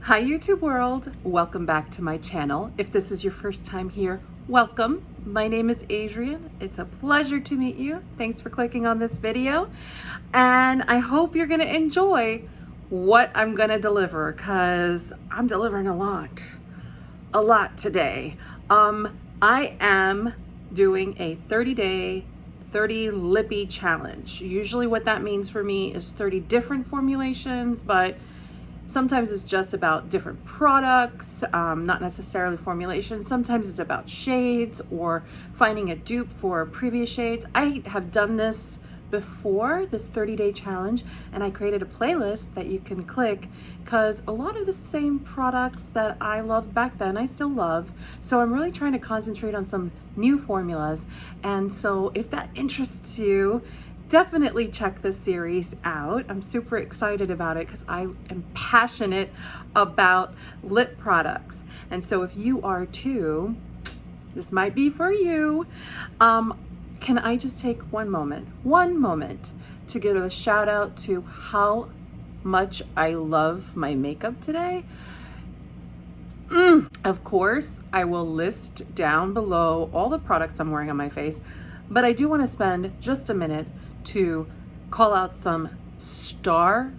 Hi YouTube world, welcome back to my channel. If this is your first time here, welcome. My name is Adrienne. It's a pleasure to meet you. Thanks for clicking on this video. And I hope you're gonna enjoy what I'm gonna deliver because I'm delivering a lot today. I am doing a 30-day 30 lippy challenge. Usually what that means for me is 30 different formulations, but sometimes it's just about different products, not necessarily formulations. Sometimes it's about shades or finding a dupe for previous shades. I have done this before, this 30-day challenge, and I created a playlist that you can click because a lot of the same products that I loved back then, I still love. So I'm really trying to concentrate on some new formulas. And so if that interests you, definitely check this series out. I'm super excited about it because I am passionate about lip products. And so if you are too, this might be for you. Can I just take one moment to give a shout out to how much I love my makeup today? Of course, I will list down below all the products I'm wearing on my face, but I do want to spend just a minute to call out some star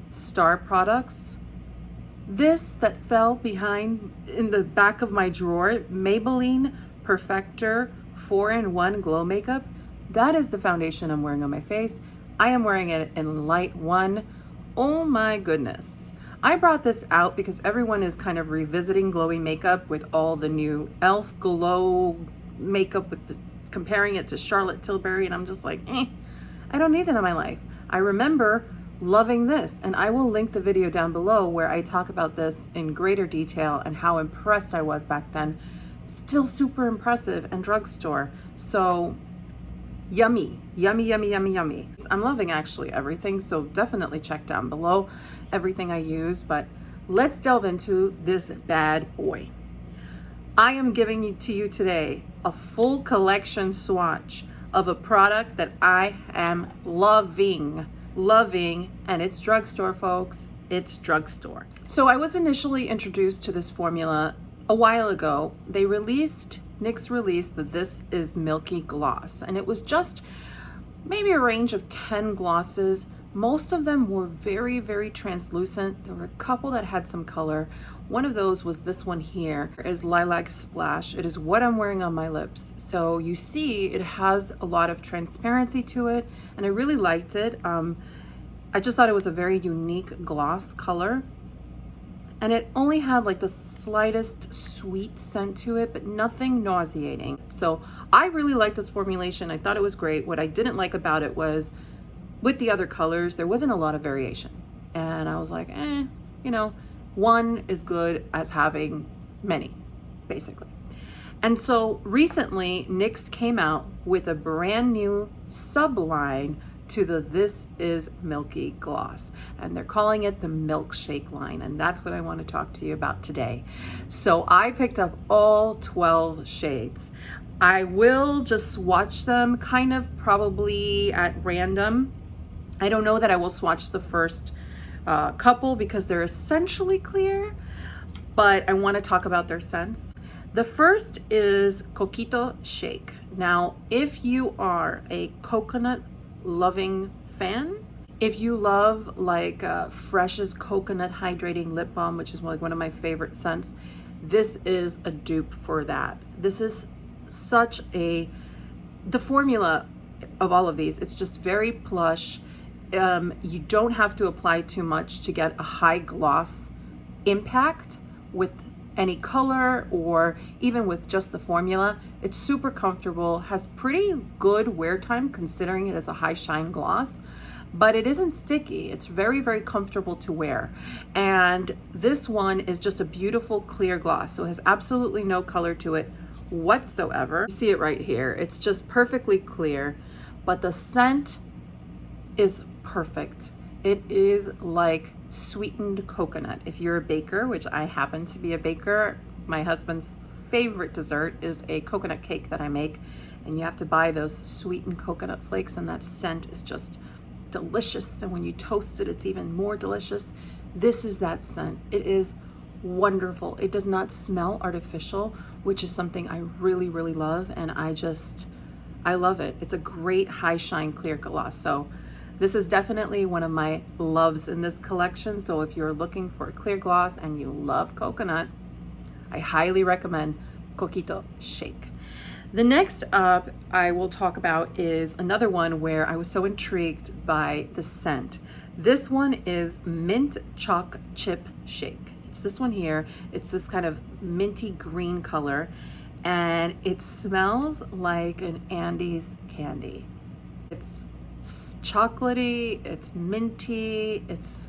products. This that fell behind in the back of my drawer, Maybelline Perfector 4-in-1 Glow Makeup. That is the foundation I'm wearing on my face. I am wearing it in light 1. Oh my goodness. I brought this out because everyone is kind of revisiting glowy makeup with all the new e.l.f. glow makeup comparing it to Charlotte Tilbury, and I'm just like, I don't need that in my life. I remember loving this, and I will link the video down below where I talk about this in greater detail and how impressed I was back then. Still super impressive, and Drugstore. So yummy. I'm loving actually everything, so definitely check down below everything I use, but let's delve into this bad boy. I am giving to you today a full collection swatch of a product that I am loving, and it's Drugstore, folks. It's Drugstore. So I was initially introduced to this formula a while ago. NYX released the This Is Milky gloss, and it was just maybe a range of 10 glosses. Most of them were very, very translucent. There were a couple that had some color. One of those was this one here, is Lilac Splash. It is what I'm wearing on my lips. So you see it has a lot of transparency to it, and I really liked it. I just thought it was a very unique gloss color. And it only had like the slightest sweet scent to it, but nothing nauseating. So I really liked this formulation. I thought it was great. What I didn't like about it was with the other colors, there wasn't a lot of variation. And I was like, one is good as having many, basically. And so recently, NYX came out with a brand new subline to the This Is Milky gloss, and they're calling it the Milkshake line, and that's what I want to talk to you about today. So I picked up all 12 shades. I will just swatch them kind of probably at random. I don't know that I will swatch the first couple because they're essentially clear, but I want to talk about their scents. The first is Coquito Shake. Now, if you are a coconut loving fan, if you love like Fresh's coconut hydrating lip balm, which is like one of my favorite scents, this is a dupe for that. This is such the formula of all of these, it's just very plush. You don't have to apply too much to get a high gloss impact with any color or even with just the formula. It's super comfortable, has pretty good wear time considering it is a high shine gloss, but it isn't sticky. It's very, very comfortable to wear. And this one is just a beautiful clear gloss, so it has absolutely no color to it whatsoever. You see it right here. It's just perfectly clear, but the scent is perfect. It is like sweetened coconut. If you're a baker, which I happen to be a baker, my husband's favorite dessert is a coconut cake that I make, and you have to buy those sweetened coconut flakes, and that scent is just delicious. And when you toast it, it's even more delicious. This is that scent. It is wonderful. It does not smell artificial, which is something I really, really love. And I love it. It's a great high shine clear gloss. So this is definitely one of my loves in this collection. So if you're looking for a clear gloss and you love coconut, I highly recommend Coquito Shake. The next up I will talk about is another one where I was so intrigued by the scent. This one is Mint Choc Chip Shake. It's this one here. It's this kind of minty green color, and it smells like an Andes candy. It's chocolatey, it's minty, it's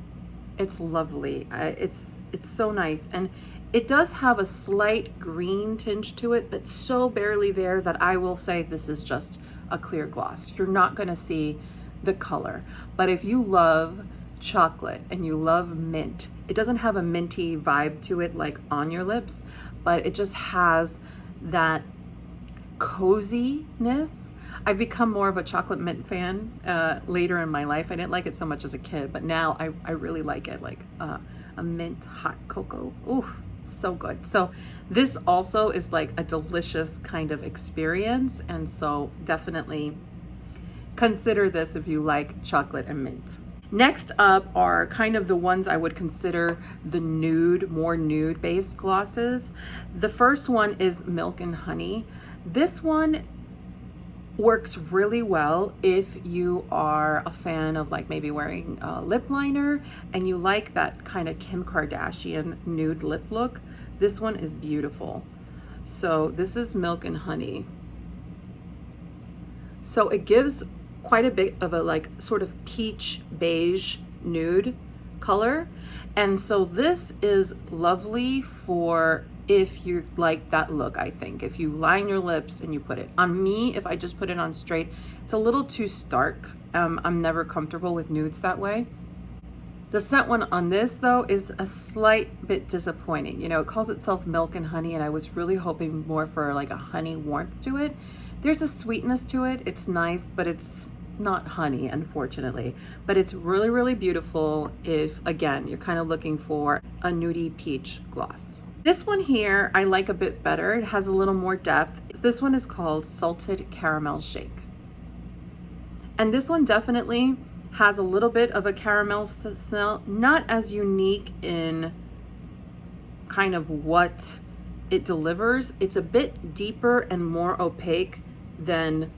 lovely. It's so nice, and it does have a slight green tinge to it, but so barely there that I will say this is just a clear gloss. You're not going to see the color. But if you love chocolate and you love mint, it doesn't have a minty vibe to it like on your lips, but it just has that coziness. I've become more of a chocolate mint fan later in my life. I didn't like it so much as a kid, but now I really like it, like a mint hot cocoa. Ooh, so good. So this also is like a delicious kind of experience, and so definitely consider this if you like chocolate and mint. Next up are kind of the ones I would consider the nude, more nude based glosses. The first one is Milk and Honey. This one works really well if you are a fan of like maybe wearing a lip liner and you like that kind of Kim Kardashian nude lip look. This one is beautiful. So this is Milk and Honey. So it gives quite a bit of a like sort of peach beige nude color, and so this is lovely for if you like that look. I think if you line your lips and you put it on, me, if I just put it on straight, it's a little too stark. I'm never comfortable with nudes that way. The scent one on this though is a slight bit disappointing. You know, it calls itself Milk and Honey, and I was really hoping more for like a honey warmth to it. There's a sweetness to it. It's nice, but it's not honey, unfortunately. But it's really, really beautiful if, again, you're kind of looking for a nudie peach gloss. This one here I like a bit better. It has a little more depth. This one is called Salted Caramel Shake. And this one definitely has a little bit of a caramel smell, not as unique in kind of what it delivers. It's a bit deeper and more opaque than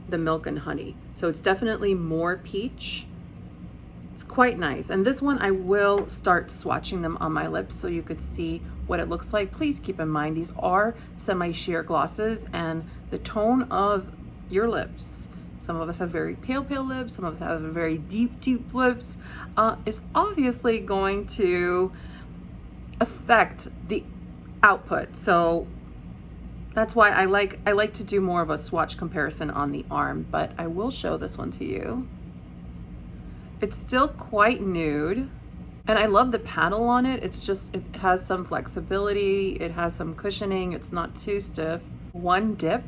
the Milk and Honey. So it's definitely more peach. It's quite nice. And this one I will start swatching them on my lips so you could see what it looks like. Please keep in mind these are semi-sheer glosses, and the tone of your lips, some of us have very pale lips, some of us have very deep lips, is obviously going to affect the output. So that's why I like to do more of a swatch comparison on the arm, but I will show this one to you. It's still quite nude, and I love the paddle on it. It's just, it has some flexibility, it has some cushioning, it's not too stiff. One dip,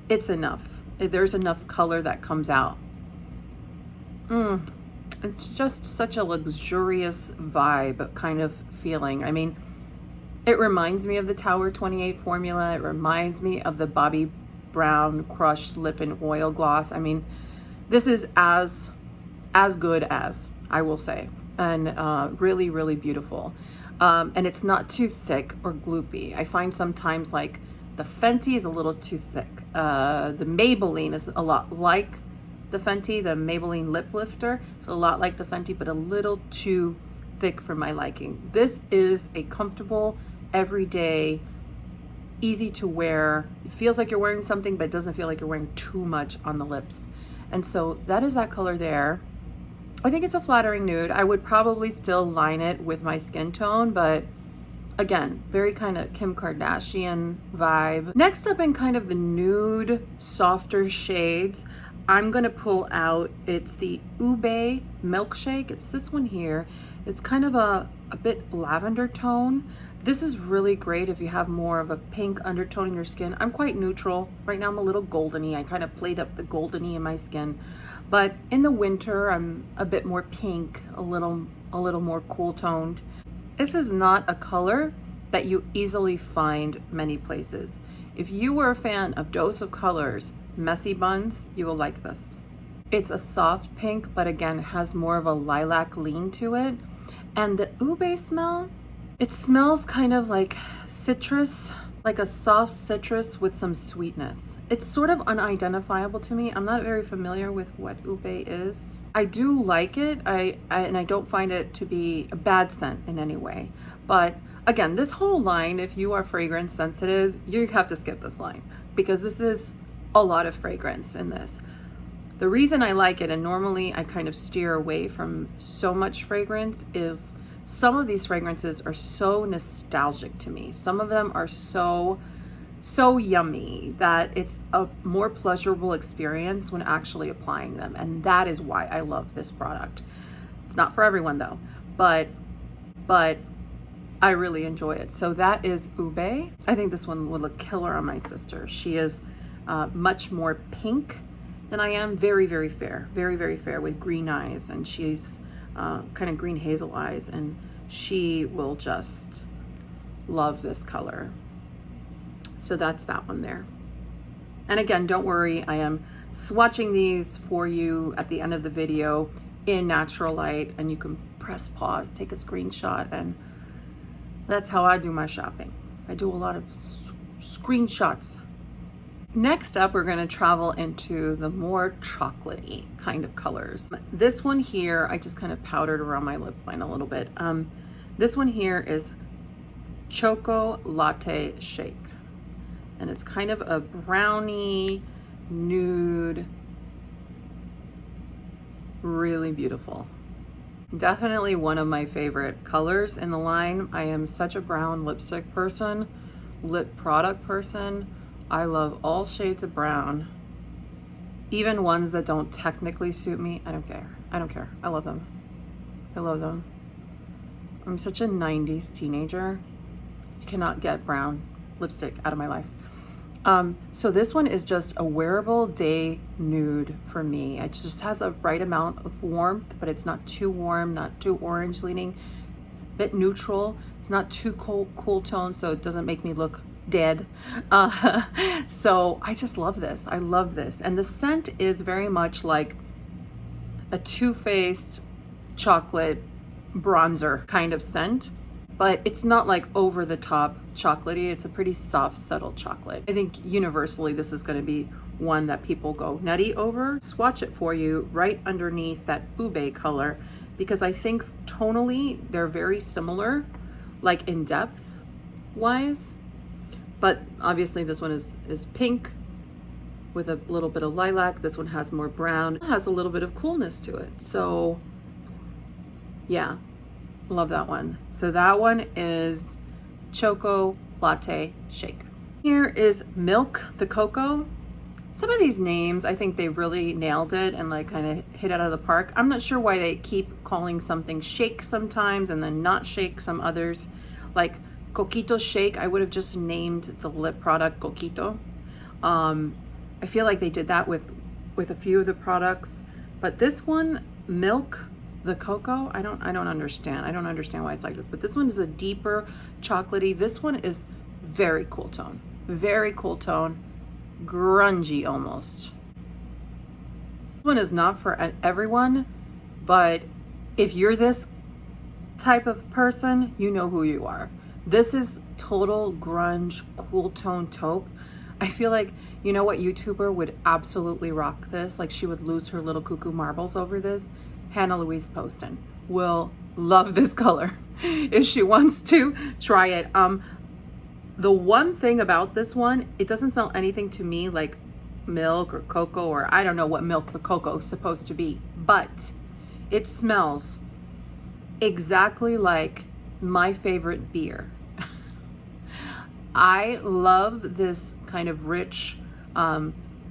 it's enough. There's enough color that comes out. It's just such a luxurious vibe kind of feeling. I mean, it reminds me of the Tower 28 formula. It reminds me of the Bobbi Brown Crushed Lip and Oil Gloss. I mean, this is as good as, I will say, and really, really beautiful. And it's not too thick or gloopy. I find sometimes like the Fenty is a little too thick. The Maybelline is a lot like the Fenty. The Maybelline Lip Lifter is a lot like the Fenty, but a little too thick for my liking. This is a comfortable, everyday, easy to wear. It feels like you're wearing something, but it doesn't feel like you're wearing too much on the lips. And so that is that color there. I think it's a flattering nude. I would probably still line it with my skin tone, but again, very kind of Kim Kardashian vibe. Next up in kind of the nude, softer shades, I'm gonna pull out, it's the Ube Milkshake. It's this one here. It's kind of a bit lavender tone. This is really great if you have more of a pink undertone in your skin. I'm quite neutral. Right now I'm a little goldeny. I kind of played up the goldeny in my skin. But in the winter, I'm a bit more pink, a little more cool toned. This is not a color that you easily find many places. If you were a fan of Dose of Colors Messy Buns, you will like this. It's a soft pink, but again, has more of a lilac lean to it. And the ube smell, it smells kind of like citrus, like a soft citrus with some sweetness. It's sort of unidentifiable to me. I'm not very familiar with what ube is. I do like it, and I don't find it to be a bad scent in any way. But again, this whole line, if you are fragrance sensitive, you have to skip this line because this is a lot of fragrance in this. The reason I like it, and normally I kind of steer away from so much fragrance, is some of these fragrances are so nostalgic to me. Some of them are so yummy that it's a more pleasurable experience when actually applying them. And that is why I love this product. It's not for everyone though, but I really enjoy it. So that is Ube. I think this one would look killer on my sister. She is much more pink than I am. Very, very fair. Very, very fair with green eyes. And she's kind of green hazel eyes. And she will just love this color. So that's that one there. And again, don't worry. I am swatching these for you at the end of the video in natural light. And you can press pause, take a screenshot. And that's how I do my shopping. I do a lot of screenshots. Next up, we're going to travel into the more chocolatey kind of colors. This one here, I just kind of powdered around my lip line a little bit. This one here is Choco Latte Shake. And it's kind of a brownie, nude, really beautiful. Definitely one of my favorite colors in the line. I am such a brown lipstick person, lip product person. I love all shades of brown, even ones that don't technically suit me. I don't care. I don't care. I love them. I love them. I'm such a 90s teenager. I cannot get brown lipstick out of my life. So this one is just a wearable day nude for me. It just has a right amount of warmth, but it's not too warm, not too orange leaning. It's a bit neutral. It's not too cool tone, so it doesn't make me look dead. So I just love this. I love this. And the scent is very much like a Too Faced chocolate bronzer kind of scent, but it's not like over the top chocolatey. It's a pretty soft, subtle chocolate. I think universally this is going to be one that people go nutty over. Swatch it for you right underneath that ube color, because I think tonally they're very similar, like in depth wise. But obviously this one is pink with a little bit of lilac. This one has more brown. It has a little bit of coolness to it. So yeah, love that one. So that one is Choco Latte Shake. Here is Milk the Coco. Some of these names, I think they really nailed it and like kind of hit it out of the park. I'm not sure why they keep calling something shake sometimes and then not shake some others. Like Coquito Shake, I would have just named the lip product Coquito. I feel like they did that with a few of the products, but this one, Milk the Coco, I don't understand. I don't understand why it's like this, but this one is a deeper chocolatey. This one is very cool tone, grungy almost. This one is not for everyone, but if you're this type of person, you know who you are. This is total grunge, cool tone taupe. I feel like, you know what YouTuber would absolutely rock this? Like she would lose her little cuckoo marbles over this. Hannah Louise Poston will love this color if she wants to try it. The one thing about this one, it doesn't smell anything to me like milk or cocoa, or I don't know what Milk the Coco is supposed to be, but it smells exactly like my favorite beer. I love this kind of rich,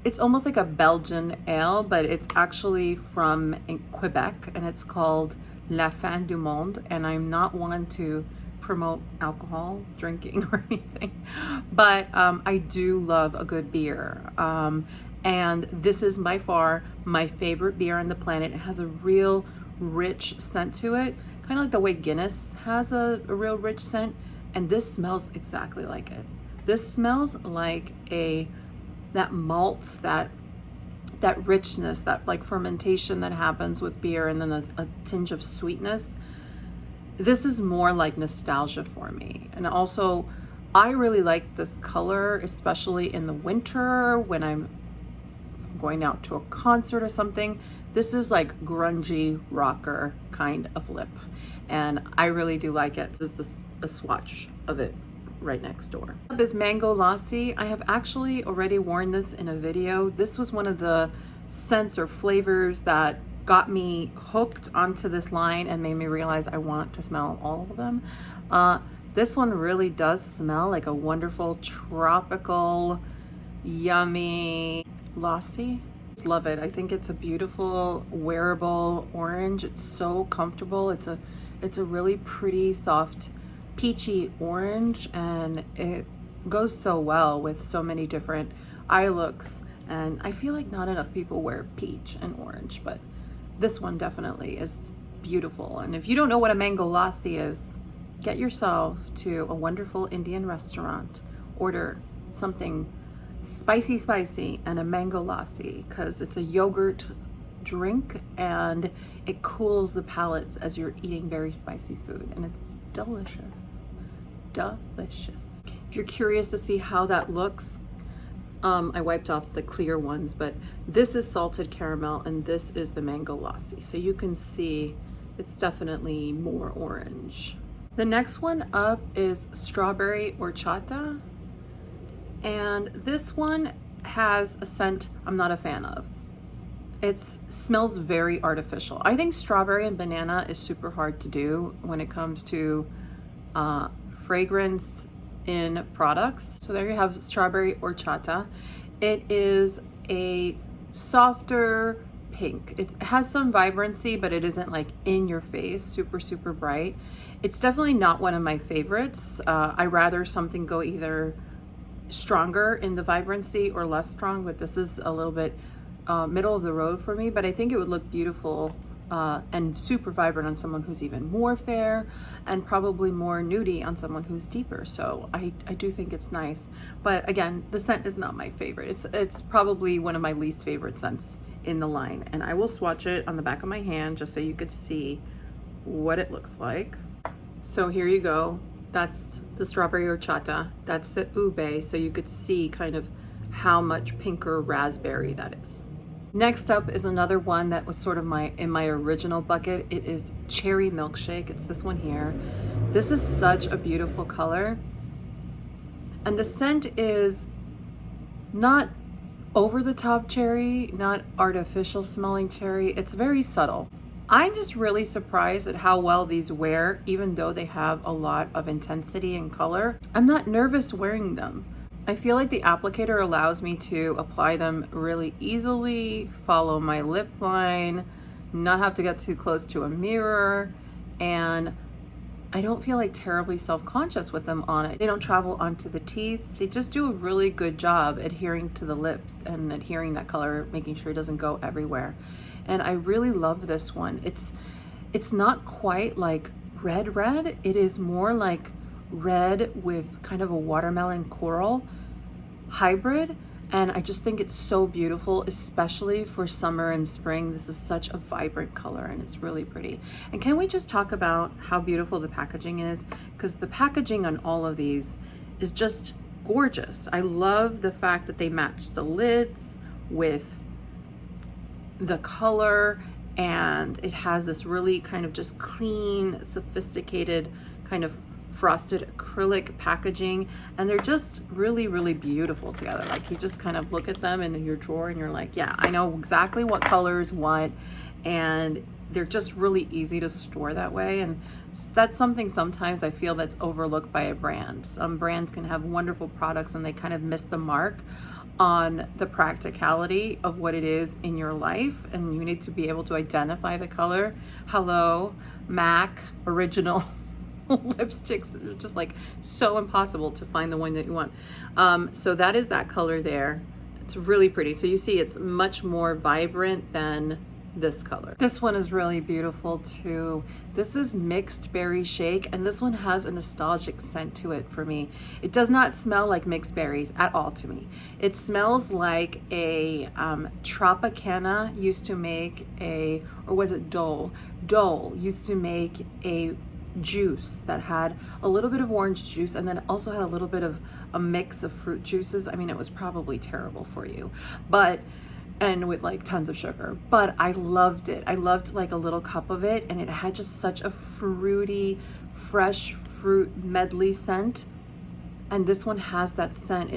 it's almost like a Belgian ale, but it's actually from Quebec and it's called La Fin du Monde. And I'm not one to promote alcohol drinking or anything, but I do love a good beer. And this is by far my favorite beer on the planet. It has a real rich scent to it kind of like the way Guinness has a real rich scent, and this smells exactly like it. This smells like that malt, that richness, that like fermentation that happens with beer, and then a tinge of sweetness. This is more like nostalgia for me. And also, I really like this color, especially in the winter when I'm going out to a concert or something. This is like grungy rocker kind of lip, and I really do like it. This is a swatch of it right next door. This is Mango Lassi. I have actually already worn this in a video. This was one of the scents or flavors that got me hooked onto this line and made me realize I want to smell all of them. This one really does smell like a wonderful tropical, yummy Lassi. Love it. I think it's a beautiful wearable orange. It's so comfortable. It's a really pretty soft peachy orange, and it goes so well with so many different eye looks. And I feel like not enough people wear peach and orange, but this one definitely is beautiful. And if you don't know what a mango lassi is, get yourself to a wonderful Indian restaurant, order something spicy and a mango lassi, because it's a yogurt drink and it cools the palates as you're eating very spicy food, and it's delicious. If you're curious to see how that looks, I wiped off the clear ones, but this is salted caramel and this is the mango lassi. So you can see it's definitely more orange. The next one up is strawberry horchata. And this one has a scent I'm not a fan of. It smells very artificial. I think strawberry and banana is super hard to do when it comes to fragrance in products. So there you have strawberry horchata. It is a softer pink. It has some vibrancy, but it isn't like in your face, super bright. It's definitely not one of my favorites. I rather something go either stronger in the vibrancy or less strong, but this is a little bit middle of the road for me. But I think it would look beautiful and super vibrant on someone who's even more fair, and probably more nudie on someone who's deeper. So I do think it's nice, but again, the scent is not my favorite. It's probably one of my least favorite scents in the line, and I will swatch it on the back of my hand just so you could see what it looks like. So here you go. That's the strawberry horchata. That's the ube, so you could see kind of how much pinker raspberry that is. Next up is another one that was sort of in my original bucket. It is cherry milkshake. It's this one here. This is such a beautiful color. And the scent is not over the top cherry, not artificial smelling cherry. It's very subtle. I'm just really surprised at how well these wear, even though they have a lot of intensity and color. I'm not nervous wearing them. I feel like the applicator allows me to apply them really easily, follow my lip line, not have to get too close to a mirror, and I don't feel like terribly self-conscious with them on it. They don't travel onto the teeth. They just do a really good job adhering to the lips and adhering that color, making sure it doesn't go everywhere. And I really love this one. It's not quite like red. It is more like red with kind of a watermelon coral hybrid, and I just think it's so beautiful, especially for summer and spring. This is such a vibrant color and it's really pretty. And can we just talk about how beautiful the packaging is? Because the packaging on all of these is just gorgeous. I love the fact that they match the lids with the color, and it has this really kind of just clean, sophisticated kind of frosted acrylic packaging, and they're just really beautiful together. Like, you just kind of look at them in your drawer and you're like, yeah, I know exactly what colors what, and they're just really easy to store that way. And that's something sometimes I feel that's overlooked by a brand. Some brands can have wonderful products and they kind of miss the mark on the practicality of what it is in your life, and you need to be able to identify the color. Hello, MAC original lipsticks are just like so impossible to find the one that you want. So that is that color there. It's really pretty. So you see it's much more vibrant than this color. This one is really beautiful too. This is Mixed Berry Shake, and this one has a nostalgic scent to it for me. It does not smell like mixed berries at all to me. It smells like a Tropicana used to make a, or was it Dole? Dole used to make a juice that had a little bit of orange juice and then also had a little bit of a mix of fruit juices. I mean, it was probably terrible for you, but and with like tons of sugar, but I loved it. I loved like a little cup of it, and it had just such a fruity, fresh fruit medley scent. And this one has that scent.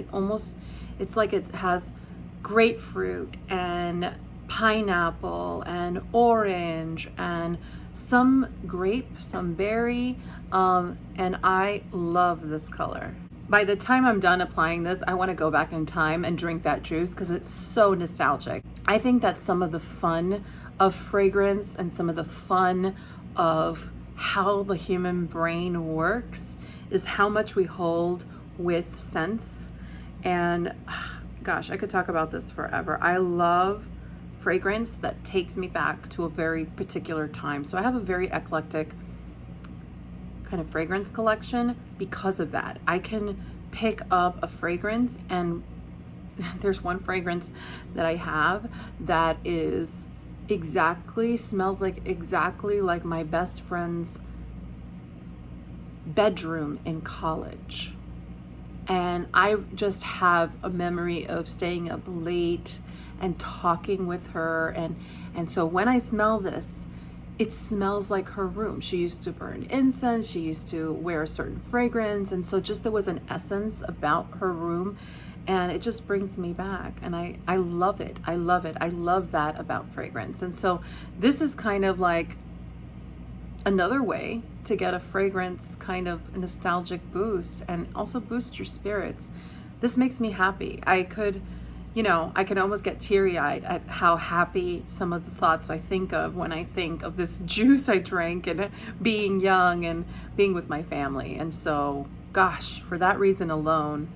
It's like it has grapefruit and pineapple and orange and some grape, some berry, and I love this color. By the time I'm done applying this, I want to go back in time and drink that juice because it's so nostalgic. I think that some of the fun of fragrance and some of the fun of how the human brain works is how much we hold with scents. And gosh, I could talk about this forever. I love fragrance that takes me back to a very particular time. So I have a very eclectic kind of fragrance collection because of that. I can pick up a fragrance, and there's one fragrance that I have that is smells like exactly like my best friend's bedroom in college. And I just have a memory of staying up late and talking with her, and so when I smell this, it smells like her room. She used to burn incense, she used to wear a certain fragrance, and so just there was an essence about her room, and it just brings me back, and I love it. I love it. I love that about fragrance. And so this is kind of like another way to get a fragrance kind of nostalgic boost and also boost your spirits. This makes me happy. I can almost get teary-eyed at how happy some of the thoughts I think of when I think of this juice I drank and being young and being with my family. And so, gosh, for that reason alone,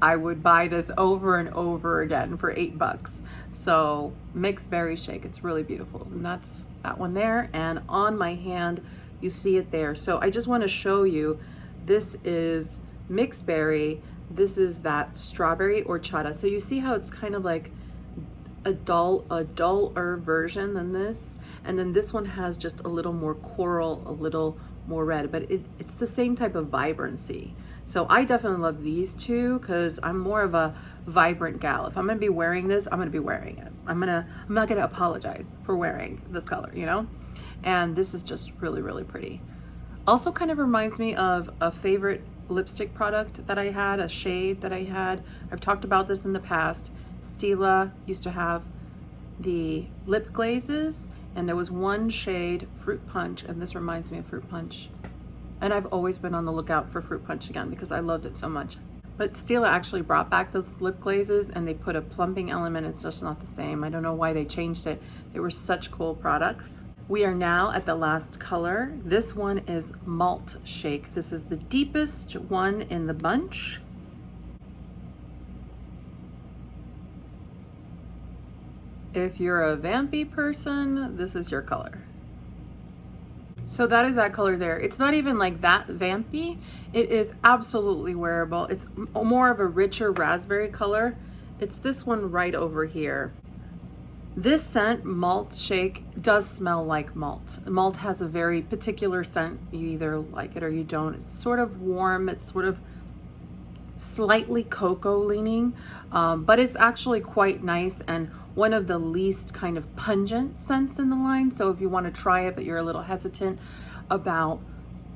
I would buy this over and over again for $8. So Mixed Berry Shake, it's really beautiful. And that's that one there. And on my hand, you see it there. So I just want to show you, this is Mixed Berry. This is that strawberry horchata. So you see how it's kind of like a duller version than this. And then this one has just a little more coral, a little more red, but it's the same type of vibrancy. So I definitely love these two because I'm more of a vibrant gal. If I'm gonna be wearing this, I'm gonna be wearing it. I'm not gonna apologize for wearing this color, you know? And this is just really, really pretty. Also kind of reminds me of a favorite lipstick product that I had, a shade that I had. I've talked about this in the past. Stila used to have the lip glazes, and there was one shade, Fruit Punch, and this reminds me of Fruit Punch. And I've always been on the lookout for Fruit Punch again because I loved it so much. But Stila actually brought back those lip glazes, and they put a plumping element. It's just not the same. I don't know why they changed it. They were such cool products. We are now at the last color. This one is Malt Shake. This is the deepest one in the bunch. If you're a vampy person, this is your color. So that is that color there. It's not even like that vampy. It is absolutely wearable. It's more of a richer raspberry color. It's this one right over here. This scent, Malt Shake, does smell like malt. Malt has a very particular scent. You either like it or you don't. It's sort of warm. It's sort of slightly cocoa leaning, but it's actually quite nice and one of the least kind of pungent scents in the line. So if you want to try it, but you're a little hesitant about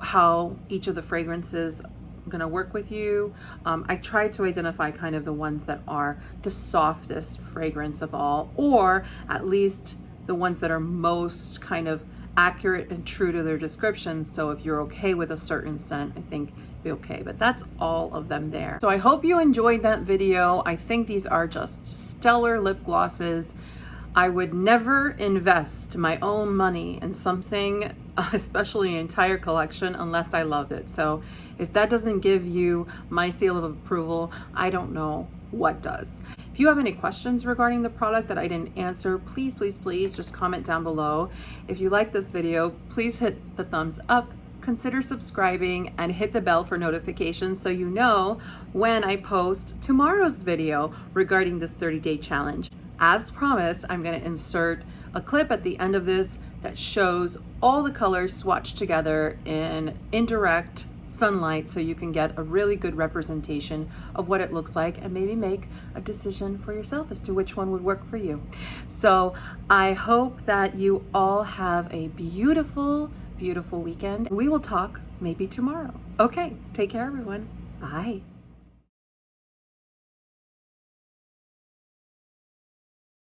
how each of the fragrances gonna work with you, I tried to identify kind of the ones that are the softest fragrance of all, or at least the ones that are most kind of accurate and true to their description. So if you're okay with a certain scent, I think be okay, but that's all of them there. So I hope you enjoyed that video. I think these are just stellar lip glosses. I would never invest my own money in something, especially an entire collection, unless I love it. So if that doesn't give you my seal of approval, I don't know what does. If you have any questions regarding the product that I didn't answer, please, please, please just comment down below. If you like this video, please hit the thumbs up, consider subscribing, and hit the bell for notifications so you know when I post tomorrow's video regarding this 30-day challenge. As promised, I'm going to insert a clip at the end of this that shows all the colors swatched together in indirect sunlight so you can get a really good representation of what it looks like and maybe make a decision for yourself as to which one would work for you. So I hope that you all have a beautiful, beautiful weekend. We will talk maybe tomorrow. Okay, take care everyone. Bye.